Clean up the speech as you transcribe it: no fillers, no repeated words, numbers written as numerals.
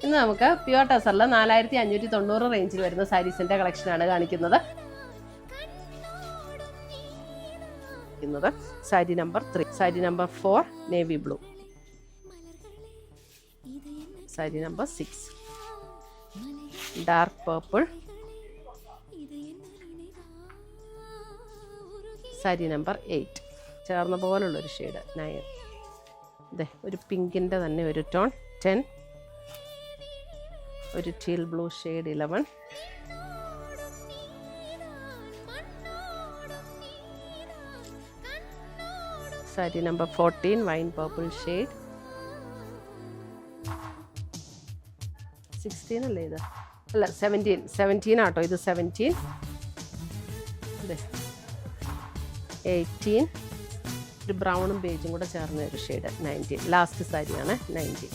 ഇന്ന് നമുക്ക് പ്യുവർ ടസറിൽ 4590 റേഞ്ചിൽ വരുന്ന സാരീസിന്റെ കളക്ഷനാണ് കാണിക്കുന്നത്. Sari number 3, sari number 4 navy blue, sari number 6 dark purple, sari number 8 ചേർന്ന പോലുള്ളൊരു ഷെയ്ഡ് 9, ഇതേ ഒരു പിങ്കിൻ്റെ തന്നെ ഒരു ടോൺ 10, ഒരു teal blue shade 11, sari number 14 wine purple shade 16 അല്ലേ ഇത്, അല്ല 17 ആട്ടോ, ഇത് 17, 18, ഒരു ബ്രൗണും ബേജും കൂടെ ചേർന്ന ഒരു ഷെയ്ഡ് 19, ലാസ്റ്റ് സാരിയാണ് 19.